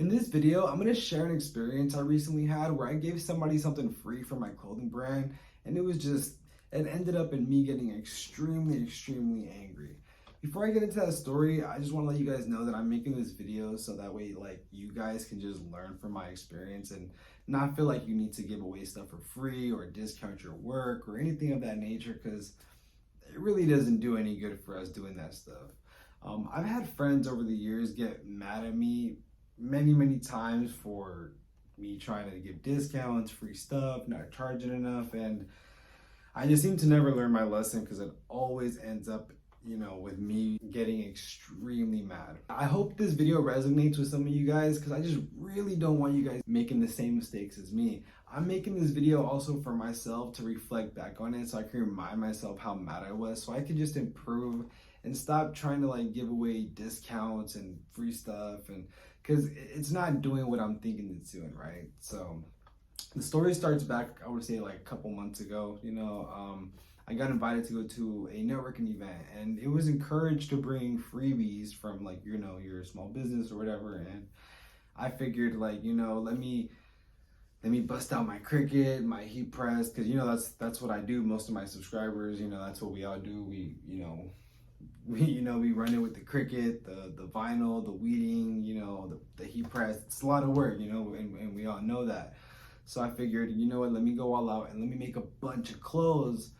In this video, I'm gonna share an experience I recently had where I gave somebody something free from my clothing brand, and it ended up in me getting extremely angry. Before I get into that story, I just wanna let you guys know that I'm making this video so that way, like, you guys can just learn from my experience and not feel like you need to give away stuff for free or discount your work or anything of that nature, because it really doesn't do any good for us doing that stuff. I've had friends over the years get mad at me many times for me trying to give discounts, free stuff, not charging enough, and I just seem to never learn my lesson because it always ends up, with me getting extremely mad. I hope this video resonates with some of you guys because I just really don't want you guys making the same mistakes as me. I'm making this video also for myself to reflect back on it so I can remind myself how mad I was so I can just improve and stop trying to like give away discounts and free stuff, and because it's not doing what I'm thinking it's doing, right? So the story starts back, I would say, like a couple months ago. I got invited to go to a networking event, and it was encouraged to bring freebies from like, your small business or whatever. And I figured like, let me bust out my Cricut, my heat press, because that's what I do. Most of my subscribers, that's what we all do. We run it with the Cricut, the vinyl, the weeding, the heat press. It's a lot of work, and we all know that. So I figured, let me go all out and let me make a bunch of clothes,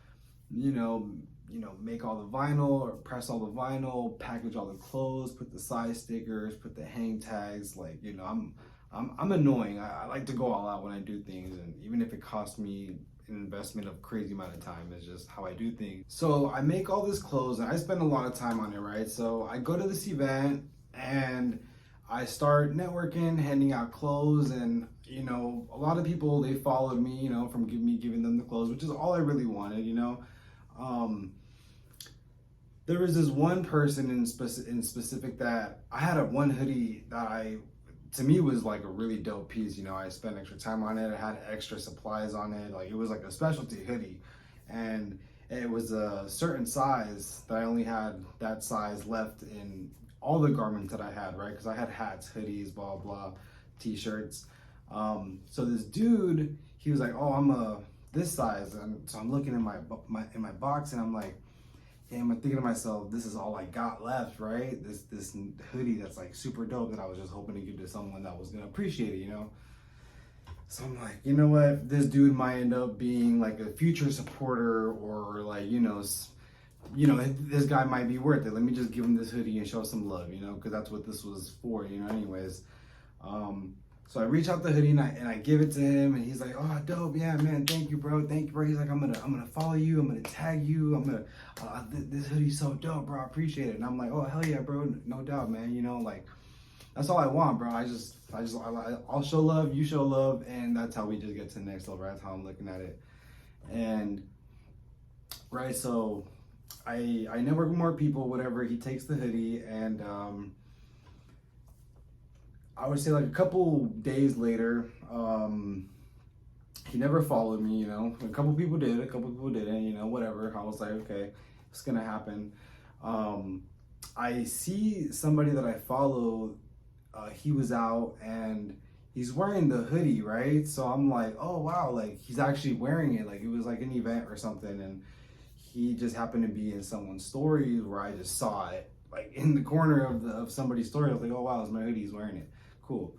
make all the vinyl or press all the vinyl, package all the clothes, put the size stickers, put the hang tags. Like, I'm annoying. I like to go all out when I do things, and even if it costs me an investment of crazy amount of time, is just how I do things. So I make all this clothes and I spend a lot of time on it, right? So I go to this event and I start networking, handing out clothes, and a lot of people, they followed me, from giving them the clothes, which is all I really wanted. There was this one person in specific that I had one hoodie that to me was like a really dope piece. I spent extra time on it. I had extra supplies on it. Like, it was like a specialty hoodie, and it was a certain size that I only had that size left in all the garments that I had, right? Because I had hats, hoodies, blah blah, t-shirts. So this dude, he was like, "Oh, I'm this size," and so I'm looking in my box, and I'm like, "Damn!" I'm thinking to myself, "This is all I got left, right? This hoodie that's like super dope that I was just hoping to give to someone that was gonna appreciate it, So I'm like, you know what? This dude might end up being like a future supporter, or like, this guy might be worth it. Let me just give him this hoodie and show some love, because that's what this was for, anyways." So I reach out the hoodie and I give it to him, and he's like, "Oh, dope, yeah, man, thank you, bro. He's like, I'm gonna follow you, I'm gonna tag you, this hoodie's so dope, bro. I appreciate it." And I'm like, "Oh, hell yeah, bro, no doubt, man. Like, that's all I want, bro. I'll show love, you show love, and that's how we just get to the next level. That's how I'm looking at it." And right, so I network with more people, whatever. He takes the hoodie, and I would say like a couple days later, he never followed me. A couple people did, a couple people didn't, whatever. I was like, okay, it's gonna happen. I see somebody that I follow, he was out and he's wearing the hoodie, right? So I'm like, oh wow, like he's actually wearing it. Like, it was like an event or something, and he just happened to be in someone's story where I just saw it, like in the corner of somebody's story. I was like, oh wow, it's my hoodie, he's wearing it. Cool.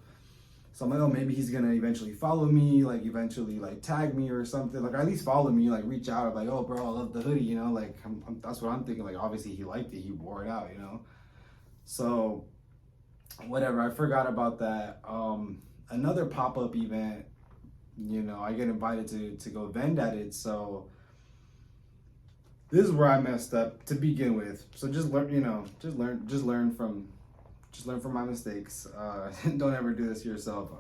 So I'm like, oh, maybe he's gonna eventually follow me, like eventually like tag me or something, like, or at least follow me, like reach out. I'm like, oh bro, I love the hoodie, like that's what I'm thinking. Like, obviously he liked it, he wore it out, So whatever, I forgot about that. Another pop-up event, I get invited to go vend at it. So this is where I messed up to begin with. So just learn from my mistakes. Don't ever do this to yourself.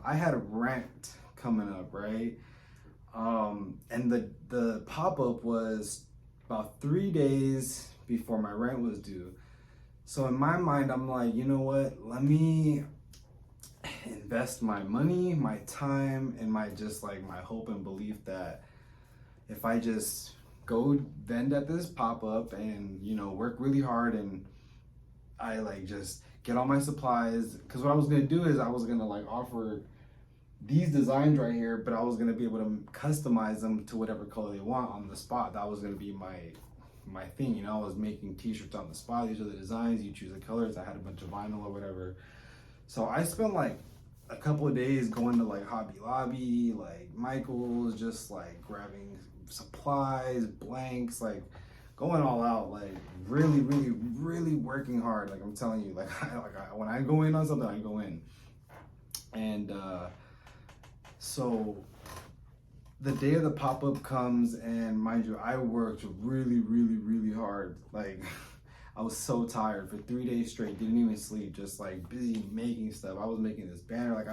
I had a rent coming up, right? And the pop-up was about 3 days before my rent was due. So in my mind, I'm like, you know what? Let me invest my money, my time, and my hope and belief that if I just go vend at this pop-up and, work really hard, and I like just get all my supplies, because what I was gonna do is I was gonna like offer these designs right here, but I was gonna be able to customize them to whatever color they want on the spot. That was gonna be my thing, you know. I was making t-shirts on the spot. These are the designs, you choose the colors. I had a bunch of vinyl or whatever. So I spent like a couple of days going to like Hobby Lobby, like Michael's, just like grabbing supplies, blanks, like going all out, like really, really, really working hard. Like I'm telling you, like when I go in on something, I go in. And so the day of the pop-up comes, and mind you, I worked really, really, really hard. Like I was so tired for 3 days straight, didn't even sleep, just like busy making stuff. I was making this banner, like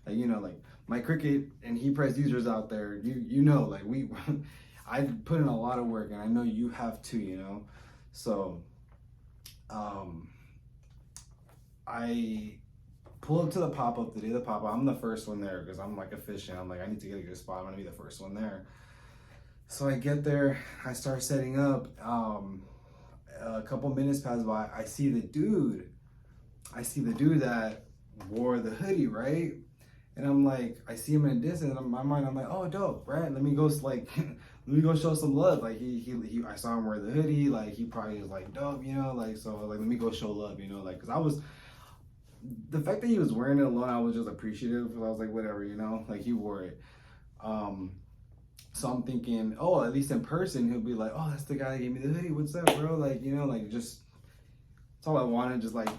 you know, like my Cricut and HeatPress users out there, you know, like I put in a lot of work, and I know you have too, you know. So I pull up to the pop-up, the day of the pop-up. I'm the first one there because I'm like efficient. I'm like, I need to get a good spot. I'm gonna be the first one there. So I get there, I start setting up. A couple minutes pass by. I see the dude that wore the hoodie, right? And I'm like, I see him in a distance. In my mind, I'm like, oh, dope, right? Let me go like, let me go show some love. Like he I saw him wear the hoodie. Like he probably was like dope, you know. Like so, like let me go show love, you know. Like because the fact that he was wearing it alone, I was just appreciative. Because I was like, whatever, you know. Like he wore it. So I'm thinking, oh, at least in person, he'll be like, oh, that's the guy that gave me the hoodie. What's up, bro? Like, you know, like just, that's all I wanted. Just like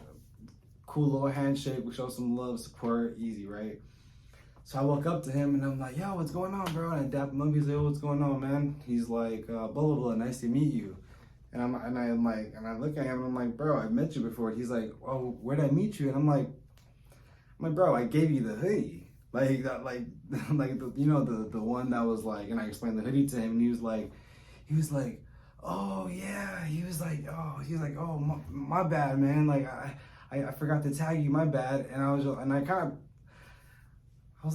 cool little handshake, we show some love, support, easy, right? So I walk up to him and I'm like, yo, what's going on, bro? And I dap him up. He's like, oh, what's going on, man? He's like, blah, blah, blah, nice to meet you. And I look at him and I'm like, bro, I've met you before. He's like, oh, where'd I meet you? And I'm like, bro, I gave you the hoodie. Like that, like the, you know, the one that was like, and I explained the hoodie to him, and he was like, oh yeah, he was like, oh, my bad, man. Like I forgot to tag you, my bad. And I was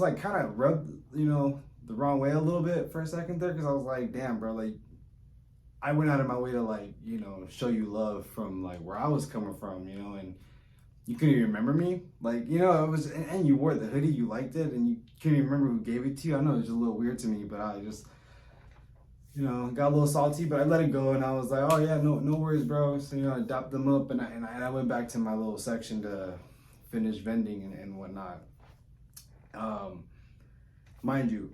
like kind of rubbed, you know, the wrong way a little bit for a second there, because I was like, damn, bro, like I went out of my way to like, you know, show you love from like where I was coming from, you know, and you couldn't even remember me, like, you know, it was, and you wore the hoodie, you liked it, and you couldn't even remember who gave it to you. I know it's just a little weird to me, but I just, you know, got a little salty, but I let it go, and I was like, oh yeah, no worries, bro. So, you know, I dapped them up, and I went back to my little section to finish vending and whatnot. Mind you,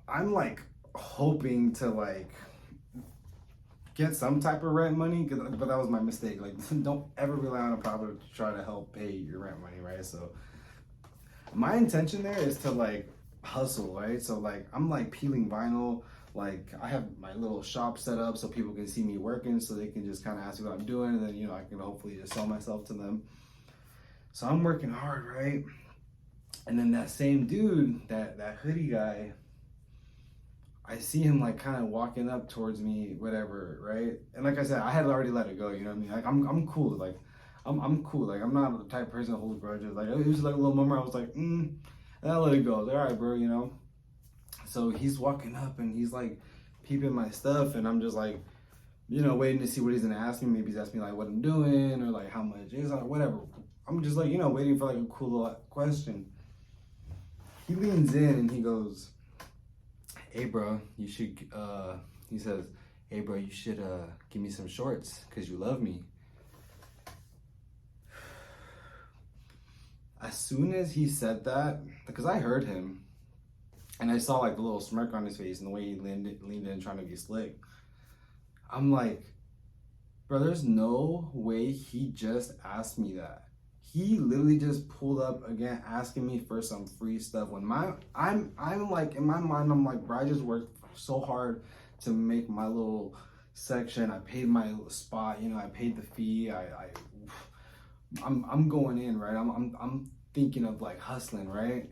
I'm like hoping to like get some type of rent money, but that was my mistake. Like, don't ever rely on a prophet to try to help pay your rent money, right? So my intention there is to like hustle, right? So like I'm like peeling vinyl, like I have my little shop set up so people can see me working, so they can just kind of ask me what I'm doing, and then, you know, I can hopefully just sell myself to them. So I'm working hard, right? And then that same dude, that hoodie guy, I see him like kind of walking up towards me, whatever, right? And like I said, I had already let it go, you know what I mean? Like I'm cool, like I'm cool, like I'm not the type of person that holds grudges. Like it was like a little moment I was like, and I let it go. I was like, all right, bro, you know. So he's walking up and he's like peeping my stuff, and I'm just like, you know, waiting to see what he's gonna ask me. Maybe he's asking me like what I'm doing, or like how much is or whatever. I'm just like, you know, waiting for like a cool little question. He leans in and he goes, hey bro, you should, he says, hey bro, you should give me some shorts because you love me. As soon as he said that, because I heard him, and I saw like the little smirk on his face and the way he leaned in trying to be slick, I'm like, bro, there's no way he just asked me that. He literally just pulled up again asking me for some free stuff when I'm like, in my mind, I'm like, bro, I just worked so hard to make my little section. I paid my spot, you know, I paid the fee. I'm going in, right? I'm thinking of like hustling, right?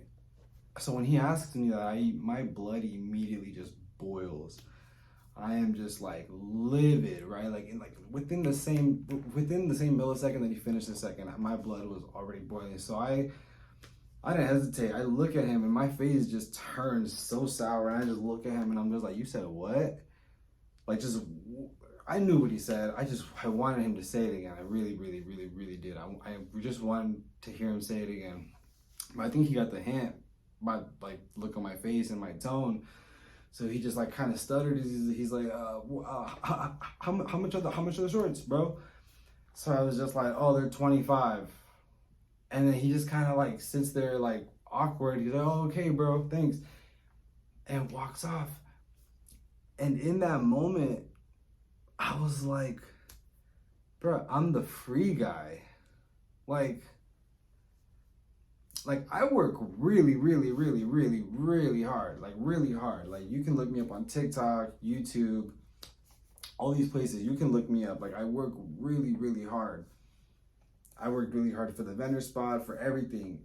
So when he asks me that, my blood immediately just boils. I am just like livid, right? Like within the same millisecond that he finished the second, my blood was already boiling. So I didn't hesitate. I look at him and my face just turns so sour, and I just look at him and I'm just like, you said what? Like just, I knew what he said. I wanted him to say it again. I really, really, really, really did. I just wanted to hear him say it again. But I think he got the hint by like look on my face and my tone. So he just like kind of stuttered. He's like, how much are the shorts, bro? So I was just like, oh, they're 25. And then he just kind of like sits there like awkward. He's like, oh, okay, bro, thanks. And walks off. And in that moment, I was like, bro, I'm the free guy. Like I work really, really, really, really, really hard. Like really hard. Like you can look me up on TikTok, YouTube, all these places. You can look me up. Like I work really, really hard. I worked really hard for the vendor spot, for everything.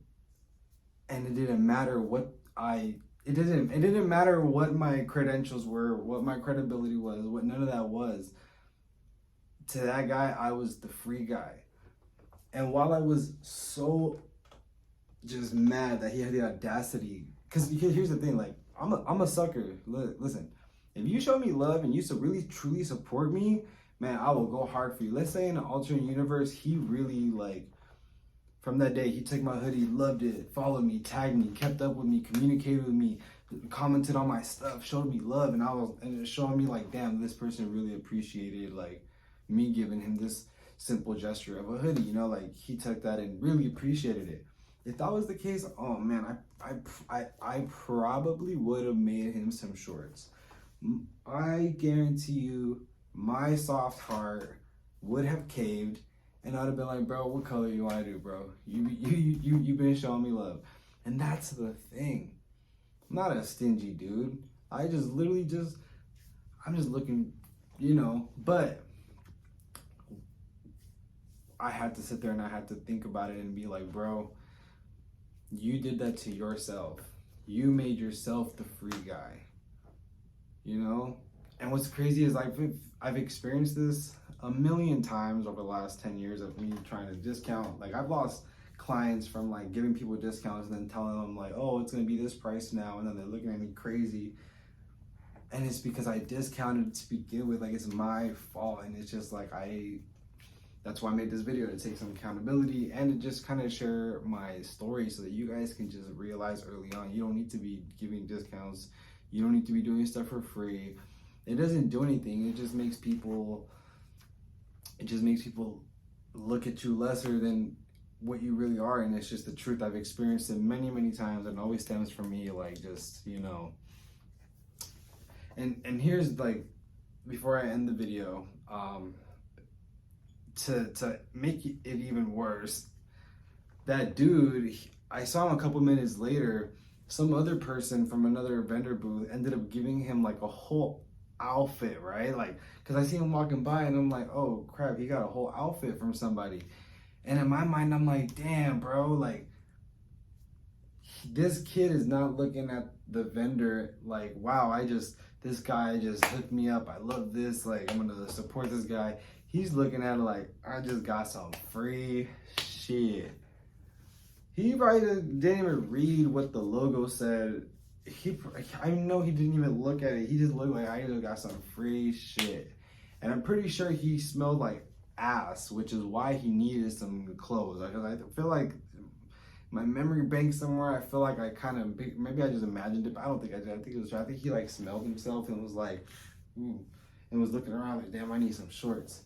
And it didn't matter it didn't matter what my credentials were, what my credibility was, what none of that was. To that guy, I was the free guy. And while I was so just mad that he had the audacity, because here's the thing, like I'm a sucker. Listen, if you show me love and you really truly support me, man, I will go hard for you. Let's say in an alternate universe, he really like from that day he took my hoodie, loved it, followed me, tagged me, kept up with me, communicated with me, commented on my stuff, showed me love, and it was showing me like, damn, this person really appreciated like me giving him this simple gesture of a hoodie, you know, like he took that and really appreciated it. If that was the case, oh man, I probably would have made him some shorts. I guarantee you, my soft heart would have caved, and I'd have been like, bro, what color you want to do, bro? You've been showing me love, and that's the thing. I'm not a stingy dude. I'm just looking, you know, but I had to sit there and I had to think about it and be like, bro, you did that to yourself. You made yourself the free guy, you know? And what's crazy is I've experienced this a million times over the last 10 years of me trying to discount. Like I've lost clients from like giving people discounts and then telling them like, oh, it's gonna be this price now, and then they're looking at me crazy. And it's because I discounted to begin with. Like it's my fault, and it's just like that's why I made this video, to take some accountability and to just kind of share my story so that you guys can just realize early on, you don't need to be giving discounts. You don't need to be doing stuff for free. It doesn't do anything. It just makes people look at you lesser than what you really are. And it's just the truth. I've experienced it many, many times, and it always stems from me, like just, you know. And here's like, before I end the video, to make it even worse, that dude, I saw him a couple minutes later, some other person from another vendor booth ended up giving him like a whole outfit, right? Like, because I see him walking by and I'm like, oh crap, he got a whole outfit from somebody. And in my mind, I'm like, damn, bro, like, this kid is not looking at the vendor like, wow, this guy just hooked me up. I love this. Like, I'm gonna support this guy. He's looking at it like, I just got some free shit. He probably didn't even read what the logo said. I know he didn't even look at it. He just looked like, I just got some free shit. And I'm pretty sure he smelled like ass, which is why he needed some clothes. Because I feel like my memory bank somewhere, I feel like I kind of, maybe I just imagined it, but I don't think I did. I think it was true. I think he like smelled himself and was like, ooh, and was looking around like, damn, I need some shorts.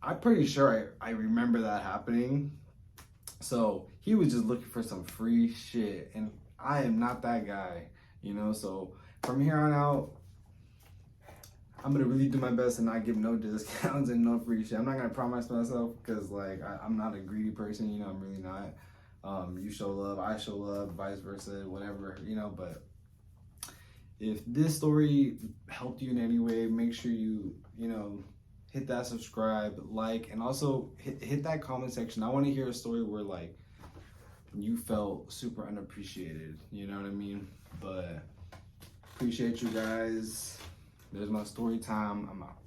I'm pretty sure I remember that happening. So he was just looking for some free shit, and I am not that guy, you know? So from here on out, I'm gonna really do my best and not give no discounts and no free shit. I'm not gonna promise myself, because like I'm not a greedy person, you know, I'm really not. You show love, I show love, vice versa, whatever, you know. But if this story helped you in any way, make sure you know, hit that subscribe, like, and also hit that comment section. I want to hear a story where like you felt super unappreciated, you know what I mean? But appreciate you guys. There's my story time. I'm out.